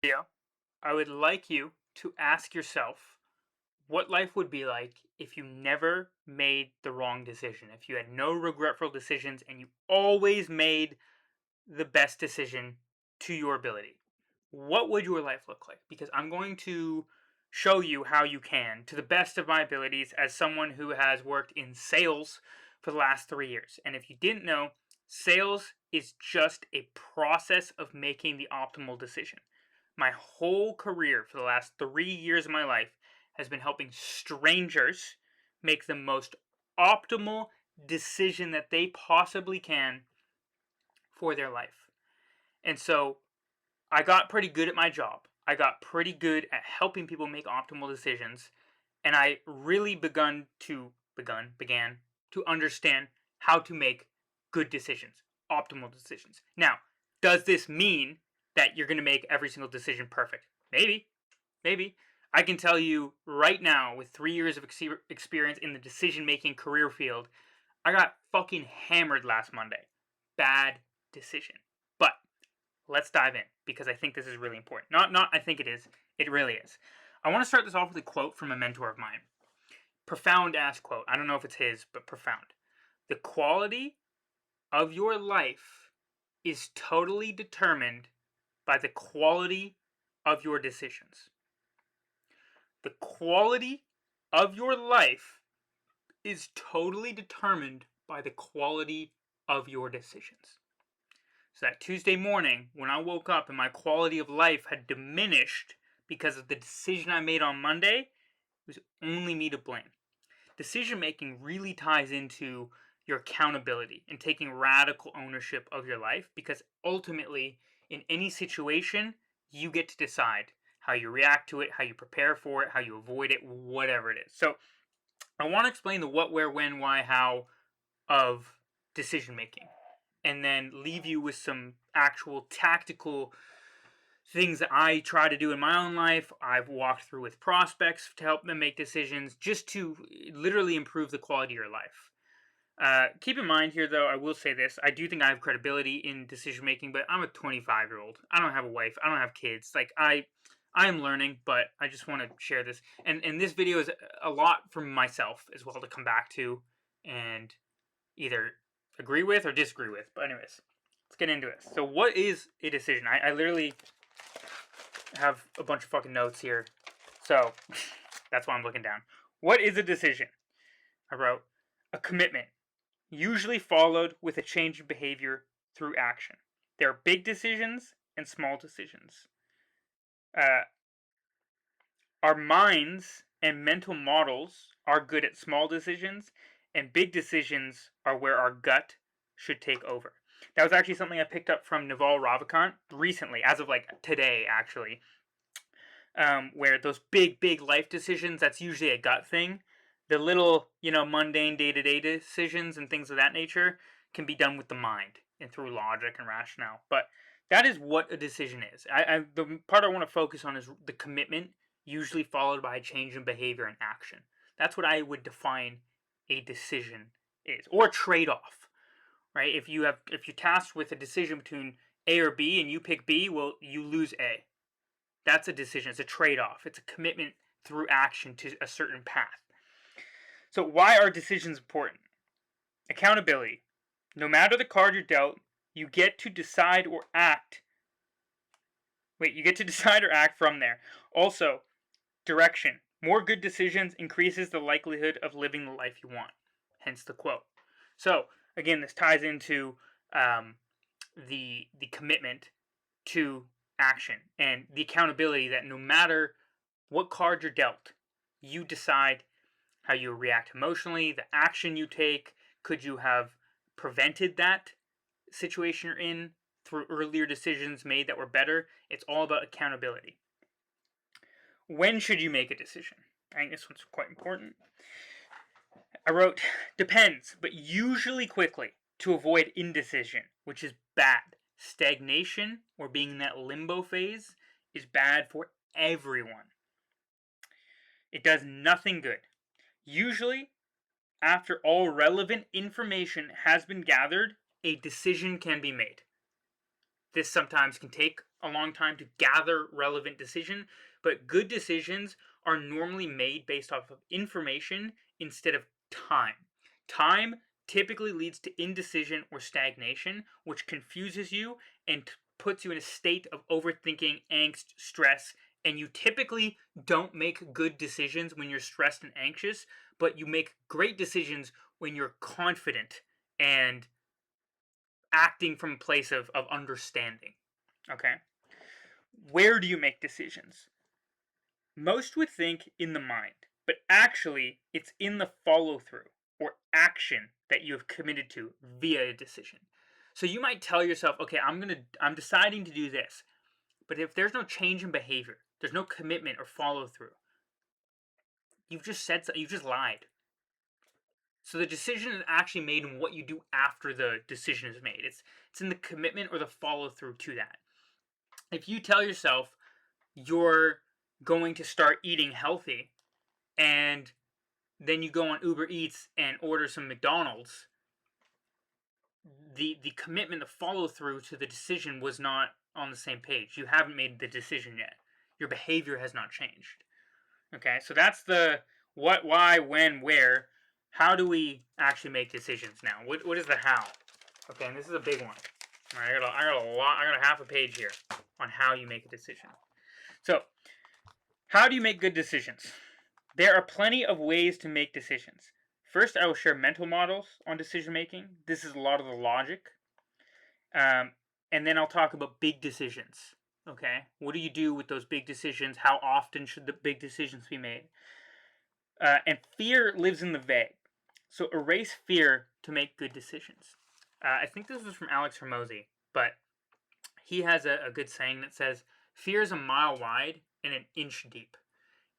video, I would like you to ask yourself what life would be like if you never made the wrong decision, if you had no regretful decisions and you always made the best decision to your ability. What would your life look like? Because I'm going to show you how you can, to the best of my abilities, as someone who has worked in sales for the last 3 years. And if you didn't know, sales is just a process of making the optimal decision. My whole career for the last 3 years of my life has been helping strangers make the most optimal decision that they possibly can for their life. And so I got pretty good at my job. I got pretty good at helping people make optimal decisions, and I really began to understand how to make good decisions, optimal decisions. Now, does this mean that you're going to make every single decision perfect? Maybe, maybe. I can tell you right now, with 3 years of experience in the decision making career field, I got fucking hammered last Monday. Bad decision. But let's dive in because I think this is really important. Not I think it is. It really is. I want to start this off with a quote from a mentor of mine. Profound ass quote. I don't know if it's his, but profound. The quality of your life is totally determined by the quality of your decisions. The quality of your life is totally determined by the quality of your decisions. So that Tuesday morning, when I woke up and my quality of life had diminished because of the decision I made on Monday, it was only me to blame. Decision making really ties into your accountability and taking radical ownership of your life because ultimately, in any situation, you get to decide how you react to it, how you prepare for it, how you avoid it, whatever it is. So, I want to explain the what, where, when, why, how of decision making and then leave you with some actual tactical things that I try to do in my own life. I've walked through with prospects to help them make decisions just to literally improve the quality of your life. Keep in mind here, though, I will say this. I do think I have credibility in decision making, but I'm a 25-year-old. I don't have a wife. I don't have kids. I am learning, but I just want to share this. And this video is a lot from myself as well to come back to and either agree with or disagree with. But anyways, let's get into it. So what is a decision? I literally have a bunch of fucking notes here. So that's why I'm looking down. What is a decision? I wrote a commitment, usually followed with a change in behavior through action. There are big decisions and small decisions. Uh, our minds and mental models are good at small decisions, and big decisions are where our gut should take over. That was actually something I picked up from Naval Ravikant recently, as of like today, actually. Where those big life decisions, that's usually a gut thing. The little, mundane day to day decisions and things of that nature can be done with the mind and through logic and rationale. But that is what a decision is. The part I want to focus on is the commitment, usually followed by a change in behavior and action. That's what I would define a decision is, or a trade off, right? If you're tasked with a decision between A or B and you pick B, well, you lose A. That's a decision. It's a trade off. It's a commitment through action to a certain path. So, why are decisions important? Accountability. No matter the card you're dealt, you get to decide or act. You get to decide or act from there. Also, direction. More good decisions increases the likelihood of living the life you want. Hence the quote. So, again, this ties into the commitment to action and the accountability that no matter what card you're dealt, you decide how you react emotionally, the action you take. Could you have prevented that situation you're in through earlier decisions made that were better? It's all about accountability. When should you make a decision? I think this one's quite important. I wrote, depends, but usually quickly to avoid indecision, which is bad. Stagnation or being in that limbo phase is bad for everyone. It does nothing good. Usually, after all relevant information has been gathered, a decision can be made. This sometimes can take a long time to gather relevant decision, but good decisions are normally made based off of information instead of time. Time typically leads to indecision or stagnation, which confuses you and puts you in a state of overthinking, angst, stress, and you typically don't make good decisions when you're stressed and anxious, but you make great decisions when you're confident and acting from a place of understanding. Okay? Where do you make decisions? Most would think in the mind, but actually it's in the follow through or action that you have committed to via a decision. So you might tell yourself, okay, I'm deciding to do this. But if there's no change in behavior, there's no commitment or follow through, you've just said so, you've just lied. So the decision is actually made in what you do after the decision is made. It's in the commitment or the follow through to that. If you tell yourself you're going to start eating healthy and then you go on Uber Eats and order some McDonald's, the commitment, the follow through to the decision was not on the same page. You haven't made the decision yet. Your behavior has not changed. Okay, so that's the what, why, when, where. How do we actually make decisions now? What is the how? Okay, and this is a big one. All right, I got a lot. I got a half a page here on how you make a decision. So, how do you make good decisions? There are plenty of ways to make decisions. First, I will share mental models on decision making. This is a lot of the logic. And then I'll talk about big decisions. Okay, what do you do with those big decisions? How often should the big decisions be made? And fear lives in the vague. So erase fear to make good decisions. I think this was from Alex Hormozy, but he has a good saying that says, fear is a mile wide and an inch deep.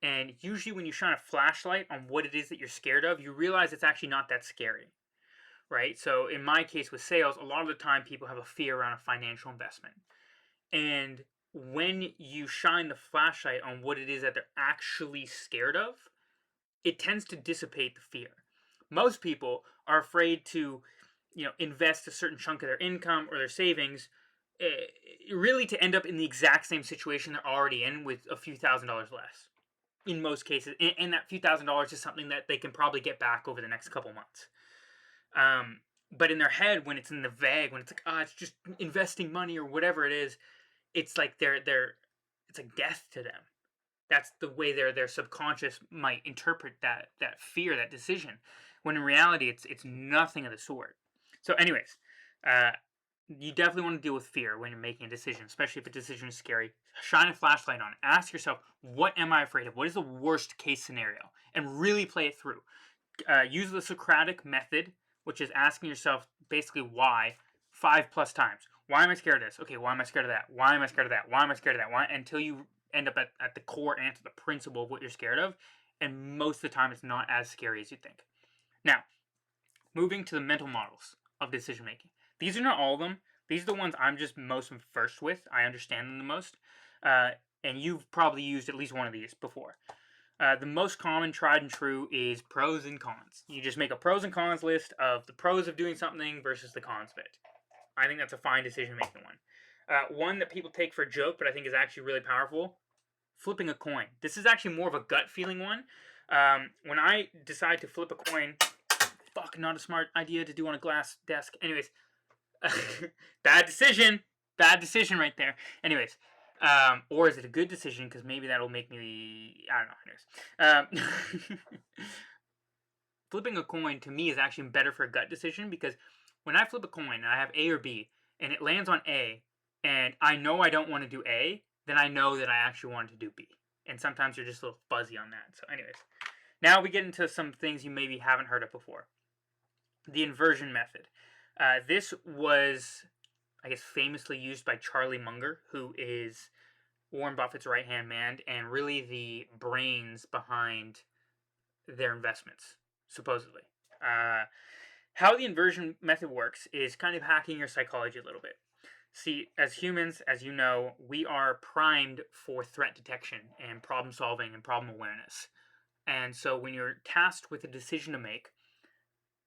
And usually when you shine a flashlight on what it is that you're scared of, you realize it's actually not that scary, right? So in my case with sales, a lot of the time people have a fear around a financial investment. And when you shine the flashlight on what it is that they're actually scared of, it tends to dissipate the fear. Most people are afraid to, invest a certain chunk of their income or their savings, really to end up in the exact same situation they're already in with a few $1,000s less. In most cases, and that few $1,000s is something that they can probably get back over the next couple months. But in their head, when it's in the vague, when it's like, it's just investing money or whatever it is, it's like it's like death to them. That's the way their subconscious might interpret that fear, that decision, when in reality it's nothing of the sort. So, anyways, you definitely want to deal with fear when you're making a decision, especially if a decision is scary. Shine a flashlight on it. Ask yourself, what am I afraid of? What is the worst case scenario? And really play it through. Use the Socratic method, which is asking yourself basically why 5+ times. Why am I scared of this? Okay, why am I scared of that? Why am I scared of that? Why am I scared of that? Why? Until you end up at the core answer, the principle of what you're scared of. And most of the time, it's not as scary as you think. Now, moving to the mental models of decision making. These are not all of them. These are the ones I'm just most versed with. I understand them the most. And you've probably used at least one of these before. The most common, tried and true, is pros and cons. You just make a pros and cons list of the pros of doing something versus the cons of it. I think that's a fine decision-making one. One that people take for a joke, but I think is actually really powerful, flipping a coin. This is actually more of a gut feeling one. When I decide to flip a coin, not a smart idea to do on a glass desk. Anyways, bad decision right there. Anyways, or is it a good decision? Because maybe that'll make me, I don't know. Anyways, flipping a coin to me is actually better for a gut decision, because when I flip a coin and I have A or B and it lands on A and I know I don't want to do A, then I know that I actually want to do B. And sometimes you're just a little fuzzy on that. So anyways, now we get into some things you maybe haven't heard of before. The inversion method. This was, I guess, famously used by Charlie Munger, who is Warren Buffett's right-hand man and really the brains behind their investments, supposedly. How the inversion method works is kind of hacking your psychology a little bit. See, as humans, as you know, we are primed for threat detection and problem solving and problem awareness. And so when you're tasked with a decision to make,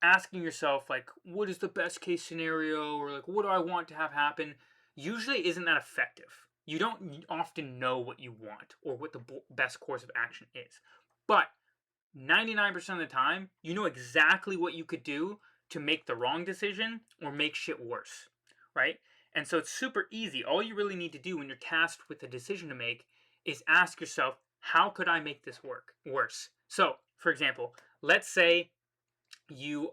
asking yourself, like, what is the best case scenario, or like, what do I want to have happen, usually isn't that effective. You don't often know what you want or what the best course of action is. But 99% of the time, you know exactly what you could do to make the wrong decision or make shit worse, right? And so it's super easy. All you really need to do when you're tasked with a decision to make is ask yourself, how could I make this work worse? So, for example, let's say you're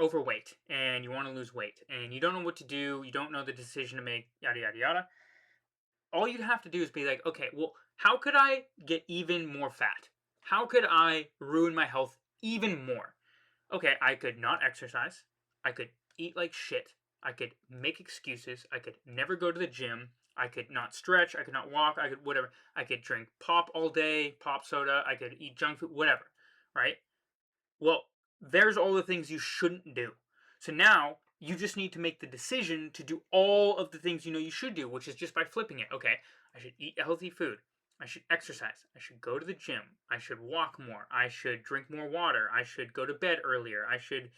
overweight and you want to lose weight and you don't know what to do, you don't know the decision to make, yada yada yada. All you'd have to do is be like, okay, well, how could I get even more fat? How could I ruin my health even more? Okay, I could not exercise. I could eat like shit. I could make excuses. I could never go to the gym. I could not stretch. I could not walk. I could whatever. I could drink pop all day, pop soda. I could eat junk food, whatever. Right? Well, there's all the things you shouldn't do. So now you just need to make the decision to do all of the things you know you should do, which is just by flipping it. Okay, I should eat healthy food. I should exercise. I should go to the gym. I should walk more. I should drink more water. I should go to bed earlier. I should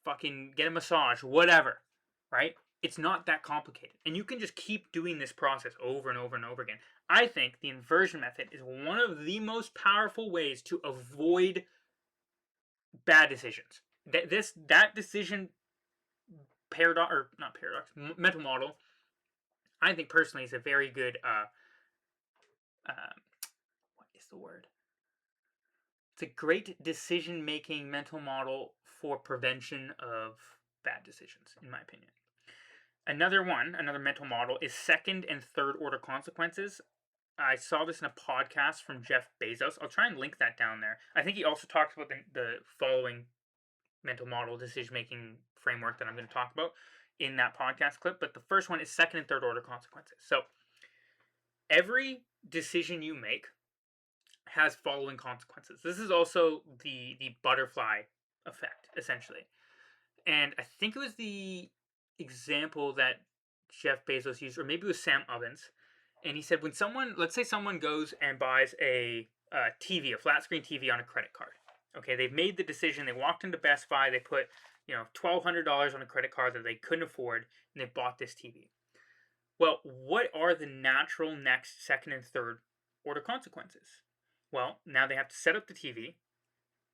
fucking get a massage, whatever. Right? It's not that complicated. And you can just keep doing this process over and over and over again. I think the inversion method is one of the most powerful ways to avoid bad decisions. That decision paradox, or not paradox, mental model, I think personally is a very good uh, what is the word? It's a great decision making mental model for prevention of bad decisions, in my opinion. Another mental model is second and third order consequences. I saw this in a podcast from Jeff Bezos. I'll try and link that down there. I think he also talks about the following mental model decision making framework that I'm going to talk about in that podcast clip. But the first one is second and third order consequences. So every decision you make has following consequences. This is also the butterfly effect, essentially. And I think it was the example that Jeff Bezos used, or maybe it was Sam Ovens. And he said, when someone, let's say someone goes and buys a TV, a flat screen TV on a credit card. Okay, they've made the decision. They walked into Best Buy. They put, $1,200 on a credit card that they couldn't afford, and they bought this TV. Well, what are the natural next, second, and third order consequences? Well, now they have to set up the TV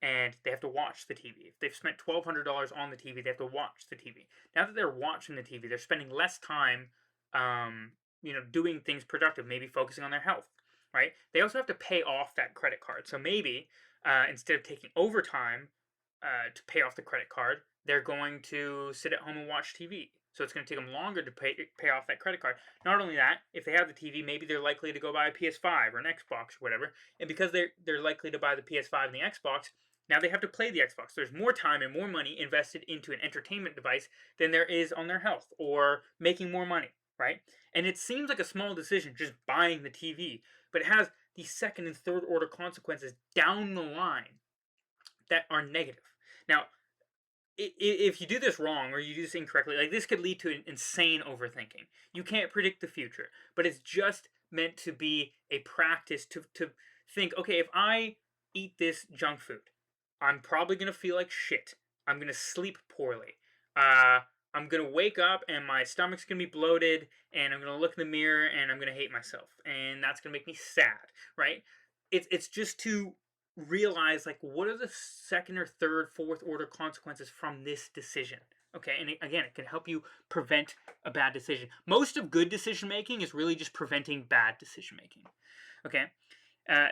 and they have to watch the TV. If they've spent $1,200 on the TV, they have to watch the TV. Now that they're watching the TV, they're spending less time, doing things productive, maybe focusing on their health, right? They also have to pay off that credit card. So maybe instead of taking overtime to pay off the credit card, they're going to sit at home and watch TV. So it's going to take them longer to pay off that credit card. Not only that, if they have the TV, maybe they're likely to go buy a PS5 or an Xbox or whatever. And because they're likely to buy the PS5 and the Xbox, now they have to play the Xbox. There's more time and more money invested into an entertainment device than there is on their health or making more money, right? And it seems like a small decision, just buying the TV, but it has these second and third order consequences down the line that are negative. Now, if you do this wrong or you do this incorrectly, like this could lead to an insane overthinking. You can't predict the future, but it's just meant to be a practice to think, okay, if I eat this junk food, I'm probably going to feel like shit. I'm going to sleep poorly. I'm going to wake up and my stomach's going to be bloated and I'm going to look in the mirror and I'm going to hate myself. And that's going to make me sad, right? It's just to realize like what are the second or third, fourth order consequences from this decision. Okay, and again, it can help you prevent a bad decision. Most of good decision making is really just preventing bad decision making. Okay,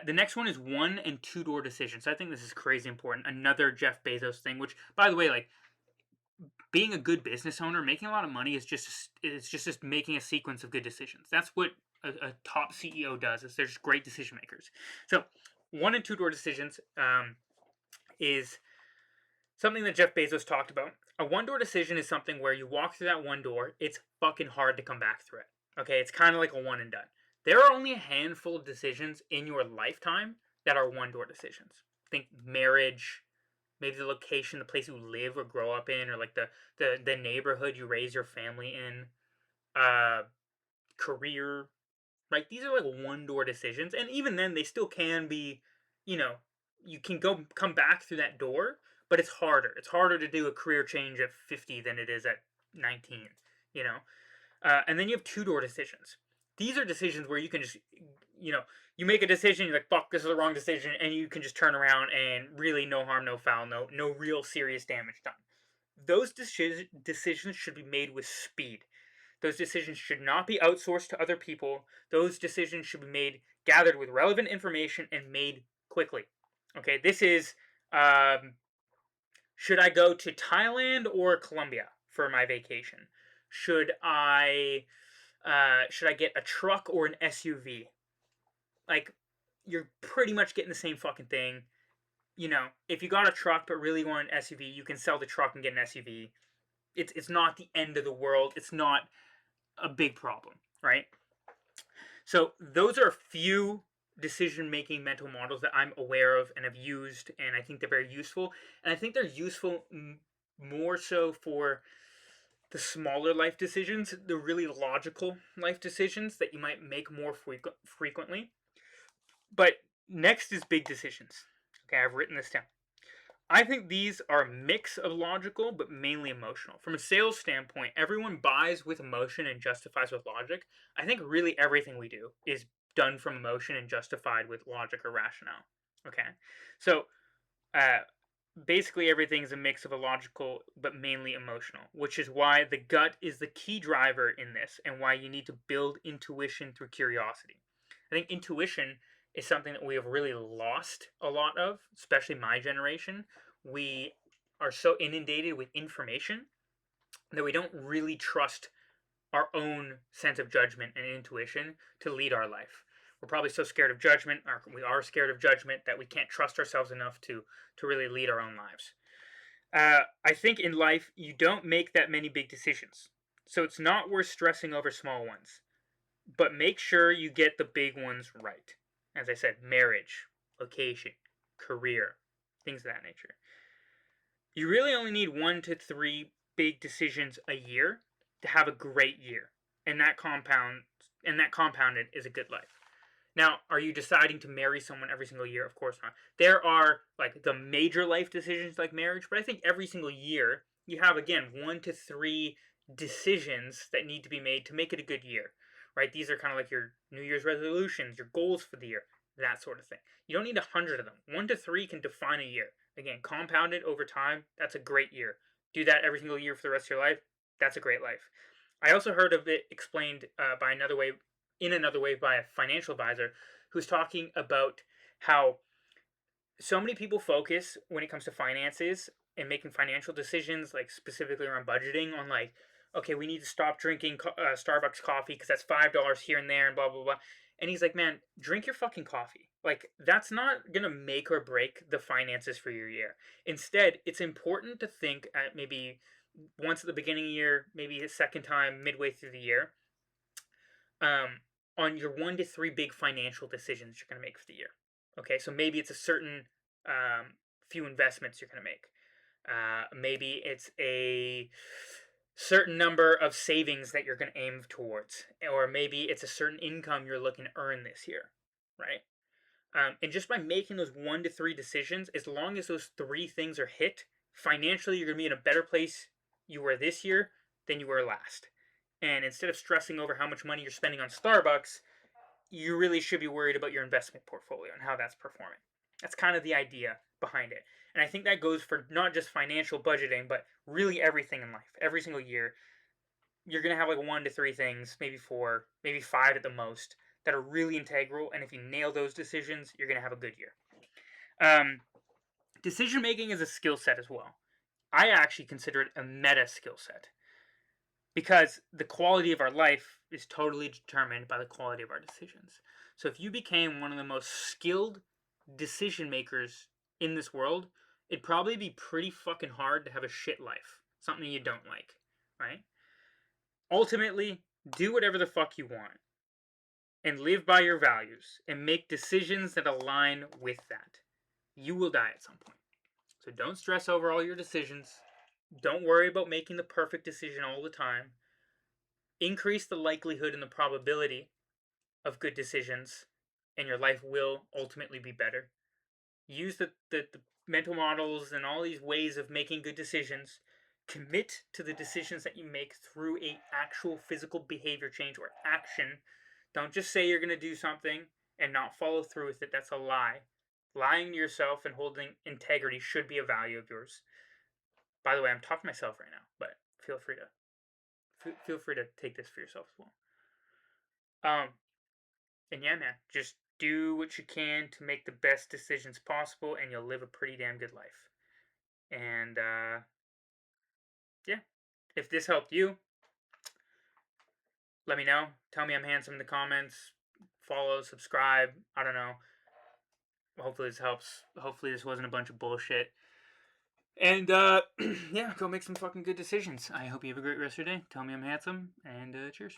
the next one is one and two door decisions. So I think this is crazy important. Another Jeff Bezos thing, which by the way, like being a good business owner, making a lot of money is just making a sequence of good decisions. That's what a top CEO does. Is they're just great decision makers. So one and two door decisions is something that Jeff Bezos talked about. A one door decision is something where you walk through that one door, it's fucking hard to come back through it. Okay, it's kind of like a one and done. There are only a handful of decisions in your lifetime that are one door decisions. Think marriage, maybe the location, the place you live or grow up in, or like the neighborhood you raise your family in, career. Right? These are like one door decisions, and even then, they still can be, you know, you can come back through that door, but it's harder. It's harder to do a career change at 50 than it is at 19. You know, And then you have two-door decisions. These are decisions where you can just, you know, you make a decision, you're like, fuck, this is the wrong decision, and you can just turn around and really no harm, no foul, no real serious damage done. Those decisions should be made with speed. Those decisions should not be outsourced to other people. Those decisions should be made gathered with relevant information and made quickly. Okay, this is should I go to Thailand or Colombia for my vacation? Should I get a truck or an SUV? Like, you're pretty much getting the same fucking thing. If you got a truck but really want an SUV, you can sell the truck and get an SUV. It's not the end of the world. It's not a big problem, right? So those are a few decision making mental models that I'm aware of and have used, and I think they're very useful. And I think they're useful more so for the smaller life decisions, the really logical life decisions that you might make more frequently. But next is big decisions. Okay, I've written this down. I think these are a mix of logical but mainly emotional. From a sales standpoint, everyone buys with emotion and justifies with logic. I think really everything we do is done from emotion and justified with logic or rationale. Okay, so uh, basically everything is a mix of a logical but mainly emotional, which is why the gut is the key driver in this and why you need to build intuition through curiosity. I think intuition is something that we have really lost a lot of, especially my generation. We are so inundated with information that we don't really trust our own sense of judgment and intuition to lead our life. We're probably so scared of judgment, or we are scared of judgment, that we can't trust ourselves enough to really lead our own lives. I think in life, you don't make that many big decisions. So it's not worth stressing over small ones. But make sure you get the big ones right. As I said, marriage, location, career, things of that nature. You really only need 1 to 3 big decisions a year to have a great year. And that compounded is a good life. Now, are you deciding to marry someone every single year? Of course not. There are like the major life decisions like marriage, but I think every single year you have again 1 to 3 decisions that need to be made to make it a good year. Right? These are kind of like your New Year's resolutions, your goals for the year, that sort of thing. You don't need 100 of them. 1 to 3 can define a year. Again, compounded over time, that's a great year. Do that every single year for the rest of your life. That's a great life. I also heard of it explained by another way by a financial advisor who's talking about how so many people focus when it comes to finances and making financial decisions, like specifically around budgeting, on like, okay, we need to stop drinking Starbucks coffee because that's $5 here and there and blah blah blah. And he's like, man, drink your fucking coffee. Like, that's not gonna make or break the finances for your year. Instead, it's important to think at maybe once at the beginning of the year, maybe a second time midway through the year, um, on your 1 to 3 big financial decisions you're going to make for the year. Okay, so maybe it's a certain few investments you're going to make. Maybe it's a certain number of savings that you're going to aim towards, or maybe it's a certain income you're looking to earn this year, right? And just by making those 1 to 3 decisions, as long as those 3 things are hit, financially you're going to be in a better place you were this year than you were last. And instead of stressing over how much money you're spending on Starbucks, you really should be worried about your investment portfolio and how that's performing. That's kind of the idea behind it. And I think that goes for not just financial budgeting, but really everything in life. Every single year, you're going to have like 1 to 3 things, maybe 4, maybe 5 at the most, that are really integral. And if you nail those decisions, you're going to have a good year. Um, Decision making is a skill set as well. I actually consider it a meta skill set because the quality of our life is totally determined by the quality of our decisions. So if you became one of the most skilled decision makers in this world, it'd probably be pretty fucking hard to have a shit life, something you don't like, right? Ultimately, do whatever the fuck you want and live by your values and make decisions that align with that. You will die at some point. So don't stress over all your decisions. Don't worry about making the perfect decision all the time. Increase the likelihood and the probability of good decisions, and your life will ultimately be better. Use the mental models and all these ways of making good decisions Commit to the decisions that you make through a actual physical behavior change or action. Don't just say you're going to do something and not follow through with it. That's a lie. Lying to yourself and holding integrity should be a value of yours. By the way, I'm talking to myself right now, but feel free to take this for yourself as well. And yeah, man, just do what you can to make the best decisions possible, and you'll live a pretty damn good life. And yeah, if this helped you, let me know. Tell me I'm handsome in the comments. Follow, subscribe. I don't know. Hopefully this helps. Hopefully this wasn't a bunch of bullshit. And yeah, go make some fucking good decisions. I hope you have a great rest of your day. Tell me I'm handsome, and cheers.